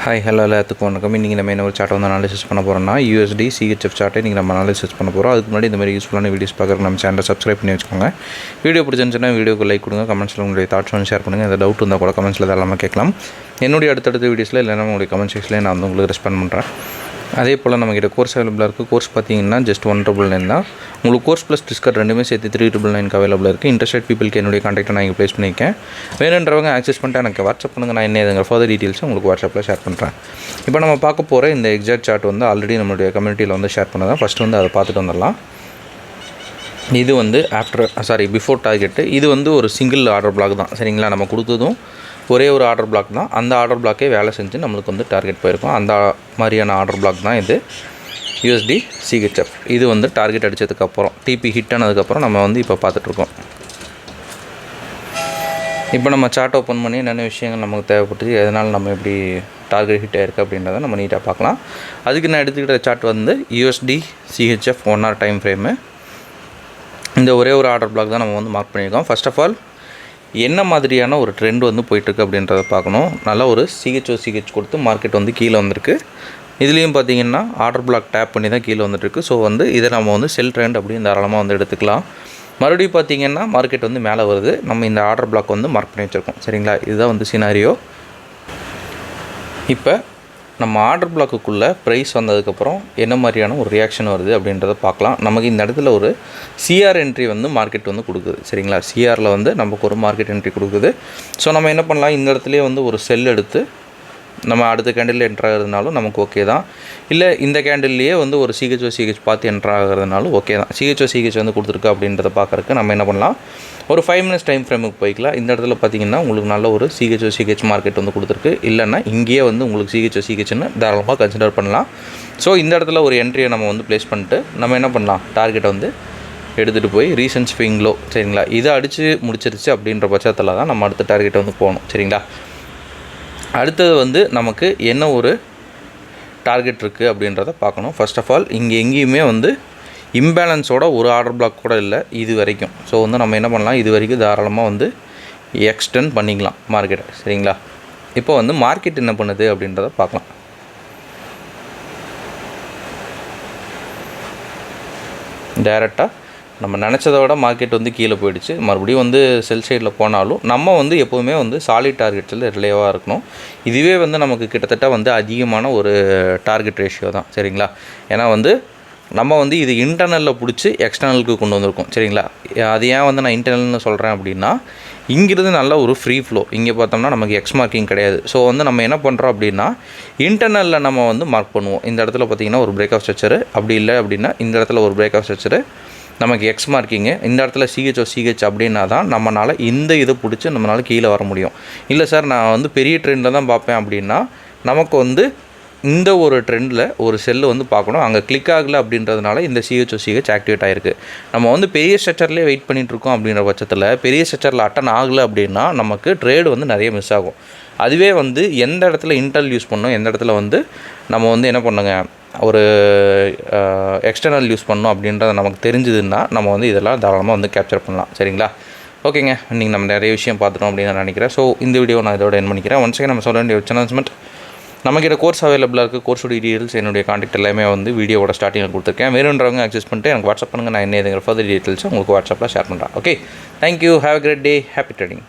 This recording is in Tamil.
ஹாய் ஹலோ எல்லாத்துக்கும் வணக்கம். இன்றைக்கி நம்ம என்ன ஒரு சார்ட்டை வந்து அனாலிசிஸ் பண்ண போகிறோம்னா USD CHF சார்ட்டை இன்றைக்கி நம்ம அனாலிசிஸ் பண்ண போகிறோம். அதுக்கு முன்னாடி இந்த மாதிரி யூஸ்ஃபுல்லான வீடியோஸ் பார்க்குறதுக்கு நம்ம சேனலை சப்ஸ்கிரைப் பண்ணி வச்சுக்கோங்க. வீடியோ பிடிச்சிருந்துச்சுன்னா வீடியோக்கு லைக் கொடுங்க, கமெண்ட்ஸில் உங்களுடைய தாட்ஸ் வந்து ஷேர் பண்ணுங்கள். எதாவது டவுட் இருந்தால் கூட கமெண்ட்ஸில் எல்லாமே கேட்கலாம். என்னுடைய அடுத்தடுத்த வீடியோஸில் இல்லைனா உங்களுடைய கமெண்ட் செக்ஷனில் நான் வந்து உங்களுக்கு ரெஸ்பாண்ட் பண்ணுறேன். அதே போல் நம்மகிட்ட கோர்ஸ் அவைலபிளாக இருக்குது. கோர்ஸ் பார்த்தீங்கன்னா ஜஸ்ட் 199 தான். உங்களுக்கு கோர்ஸ் ப்ளஸ் டிஸ்கவுண்ட் ரெண்டுமே சேர்த்து 399 அவைலபிளாக இருக்குது. இன்ட்ரெஸ்டட் பீப்பிளுக்கு என்னுடைய கான்டாக்ட்டை நான் இங்கே ப்ளேஸ் பண்ணியிருக்கேன். வேணுன்றவங்க ஆக்சஸ் பண்ணிட்டு எனக்கு வாட்ஸ்அப் பண்ணுங்கள். நான் என்ன ஃபர்தர் டீட்டெயில்ஸும் உங்களுக்கு வாட்ஸ்அப்பில் ஷேர் பண்ணுறேன். இப்போ நம்ம பார்க்க போகிற இந்த எக்ஸாக்ட் சார்ட் வந்து ஆல்ரெடி நம்மளுடைய கம்யூனிட்டியில் வந்து ஷேர் பண்ணதான். ஃபஸ்ட்டு வந்து அதை பார்த்துட்டு வந்துடலாம். இது வந்து பிஃபோர் டார்கெட்டு. இது வந்து ஒரு சிங்கிள் ஆர்டர் பிளாக் தான். சரிங்களா, நம்ம கொடுத்ததும் ஒரே ஒரு ஆர்டர் பிளாக் தான். அந்த ஆர்டர் பிளாக்கே வேலை செஞ்சு நம்மளுக்கு வந்து டார்கெட் போயிருக்கும். அந்த மாதிரியான ஆர்டர் பிளாக் தான் இது USD CHF. இது வந்து டார்கெட் அடித்ததுக்கப்புறம் டிபி ஹிட் ஆனதுக்கப்புறம் நம்ம வந்து இப்போ பார்த்துட்ருக்கோம். இப்போ நம்ம சார்ட் ஓப்பன் பண்ணி என்னென்ன விஷயங்கள் நமக்கு தேவைப்பட்டுச்சு, எதனால் நம்ம எப்படி டார்கெட் ஹிட் ஆகிருக்கு அப்படின்றத நம்ம நீட்டாக பார்க்கலாம். அதுக்கு நான் எடுத்துக்கிட்ட சார்ட் வந்து USD CHF 1 hour time frame. இந்த ஒரே ஒரு ஆர்டர் பிளாக் தான் நம்ம வந்து மார்க் பண்ணியிருக்கோம். ஃபர்ஸ்ட் ஆஃப் ஆல் என்ன மாதிரியான ஒரு ட்ரெண்ட் வந்து போயிட்டுருக்கு அப்படின்றத பார்க்கணும். நல்லா ஒரு CH கொடுத்து மார்க்கெட் வந்து கீழே வந்திருக்கு. இதுலேயும் பார்த்தீங்கன்னா ஆர்டர் பிளாக் டேப் பண்ணி தான் கீழே வந்துட்டுருக்கு. ஸோ வந்து இதை நம்ம வந்து செல் ட்ரெண்ட் அப்படின்னு தாராளமாக வந்து எடுத்துக்கலாம். மறுபடியும் பார்த்தீங்கன்னா மார்க்கெட் வந்து மேலே வருது. நம்ம இந்த ஆர்டர் பிளாக் வந்து மார்க் பண்ணி வச்சுருக்கோம். சரிங்களா, இதுதான் வந்து சினாரியோ. இப்போ நம்ம ஆர்டர் பிளாக்குக்குள்ளே ப்ரைஸ் வந்ததுக்கப்புறம் என்ன மாதிரியான ஒரு ரியாக்ஷன் வருது அப்படின்றத பார்க்கலாம். நமக்கு இந்த இடத்துல ஒரு CR என்ட்ரி வந்து மார்க்கெட் வந்து கொடுக்குது. சரிங்களா, CRயில் வந்து நமக்கு ஒரு மார்க்கெட் என்ட்ரி கொடுக்குது. ஸோ நம்ம என்ன பண்ணலாம், இந்த இடத்துலையே வந்து ஒரு செல் எடுத்து நம்ம அடுத்த கேண்டில் என்ட்ரு ஆகிறதுனாலும் நமக்கு ஓகே தான். இல்லை இந்த கேண்டில்லையே வந்து ஒரு CH பார்த்து என்ட்ரு ஆகிறதுனாலும் ஓகே தான். CH வந்து கொடுத்துருக்கு அப்படின்றத பார்க்குறக்கு நம்ம என்ன பண்ணலாம், ஒரு 5 minutes டைம் ஃப்ரேமுக்கு போய்க்கலாம். இந்த இடத்துல பார்த்தீங்கன்னா உங்களுக்கு நல்ல ஒரு CH மார்க்கெட் வந்து கொடுத்துருக்கு. இல்லைன்னா இங்கேயே வந்து உங்களுக்கு CHன்னு தாராளமாக கன்சிடர் பண்ணலாம். ஸோ இந்த இடத்துல ஒரு என்ட்ரியை நம்ம வந்து ப்ளேஸ் பண்ணிட்டு நம்ம என்ன பண்ணலாம், டார்கெட்டை வந்து எடுத்துகிட்டு போய் ரீசன்ட் ஸ்விங் லோ. சரிங்களா, இதை அடித்து முடிச்சிருச்சு அப்படின்ற பட்சத்தில் தான் நம்ம அடுத்த டார்கெட்டை வந்து போகணும். சரிங்களா, அடுத்தது வந்து நமக்கு என்ன ஒரு டார்கெட் இருக்குது அப்படின்றத பார்க்கணும். ஃபர்ஸ்ட் ஆஃப் ஆல் இங்கே எங்கேயுமே வந்து இம்பேலன்ஸோட ஒரு ஆர்டர் பிளாக் கூட இல்லை இது வரைக்கும். ஸோ வந்து நம்ம என்ன பண்ணலாம், இது வரைக்கும் தாராளமாக வந்து எக்ஸ்டெண்ட் பண்ணிக்கலாம் மார்க்கெட்டை. சரிங்களா, இப்போ வந்து மார்க்கெட் என்ன பண்ணுது அப்படின்றத பார்க்கலாம். டைரெக்டாக நம்ம நினச்சதை விட மார்க்கெட் வந்து கீழே போயிடுச்சு. மறுபடியும் வந்து செல் சைடில் போனாலும் நம்ம வந்து எப்போவுமே வந்து சாலிட் டார்கெட்ஸில் ரிலேவாக இருக்கணும். இதுவே வந்து நமக்கு கிட்டத்தட்ட வந்து அதிகமான ஒரு டார்கெட் ரேஷியோ தான். சரிங்களா, ஏன்னா வந்து நம்ம வந்து இது இன்டர்னலில் பிடிச்சி எக்ஸ்டர்னலுக்கு கொண்டு வந்திருக்கோம். சரிங்களா, அது ஏன் வந்து நான் இன்டர்னல்னு சொல்கிறேன் அப்படின்னா, இங்கிருந்து நல்ல ஒரு ஃப்ரீ ஃப்ளோ. இங்கே பார்த்தோம்னா நமக்கு எக்ஸ் மார்க்கிங் கிடையாது. ஸோ வந்து நம்ம என்ன பண்ணுறோம் அப்படின்னா, இன்டர்னலில் நம்ம வந்து மார்க் பண்ணுவோம். இந்த இடத்துல பார்த்திங்கன்னா ஒரு பிரேக் ஆஃப் ஸ்ட்ரக்சரு, அப்படி இல்லை அப்படின்னா இந்த இடத்துல ஒரு பிரேக் ஆஃப் ஸ்ட்ரக்சரு, நமக்கு எக்ஸ் மார்க்கிங்கு, இந்த இடத்துல CH அப்படின்னா தான் நம்மளால் இந்த இதை பிடிச்சி நம்மளால் கீழே வர முடியும். இல்லை சார் நான் வந்து பெரிய ட்ரெண்டில் தான் பார்ப்பேன் அப்படின்னா நமக்கு வந்து இந்த ஒரு ட்ரெண்டில் ஒரு செல்லு வந்து பார்க்கணும். அங்கே கிளிக் ஆகலை அப்படின்றதுனால இந்த CH ஆக்டிவேட் ஆகிருக்கு. நம்ம வந்து பெரிய ஸ்ட்ரக்சர்லேயே வெயிட் பண்ணிகிட்ருக்கோம் அப்படின்ற பட்சத்தில் பெரிய ஸ்ட்ரக்சரில் அட்டன் ஆகலை அப்படின்னா நமக்கு ட்ரேடு வந்து நிறைய மிஸ் ஆகும். அதுவே வந்து எந்த இடத்துல இன்டர்னல் யூஸ் பண்ணணும், எந்த இடத்துல வந்து நம்ம வந்து என்ன பண்ணுங்க ஒரு எக்ஸ்டர்னல் யூஸ் பண்ணணும் அப்படின்றத நமக்கு தெரிஞ்சதுன்னா நம்ம வந்து இதெல்லாம் தாராளமாக வந்து கேப்சர் பண்ணலாம். சரிங்களா, ஓகேங்க. இன்றைக்கி நம்ம நிறைய விஷயம் பார்த்துட்டோம் அப்படின்னு நான் நினைக்கிறேன். ஸோ இந்த வீடியோ நான் இதோட என் பண்ணிக்கிறேன். ஒன்ஸ் அகைன் நம்ம சொல்ல வேண்டிய ஒரு அனௌன்ஸ்மெண்ட், நம்மக்கிட்ட கோர்ஸ் அவைலபிளாக இருக்குது. கோர்ஸோட டீட்டெயில்ஸ் என்னுடைய கான்டாக்ட் எல்லாமே வந்து வீடியோவோட ஸ்டார்டிங்கில் கொடுத்துருக்கேன். வேணுன்றவங்க ஆக்சஸ் பண்ணிட்டு எனக்கு வாட்ஸ்அப் பண்ணுங்கள். நான் என்ன ஃபர்தர் டீட்டெயில்ஸை உங்களுக்கு வாட்ஸ்அப்பில் ஷேர் பண்ணுறேன். Okay, thank you. Have a great day. Happy trading.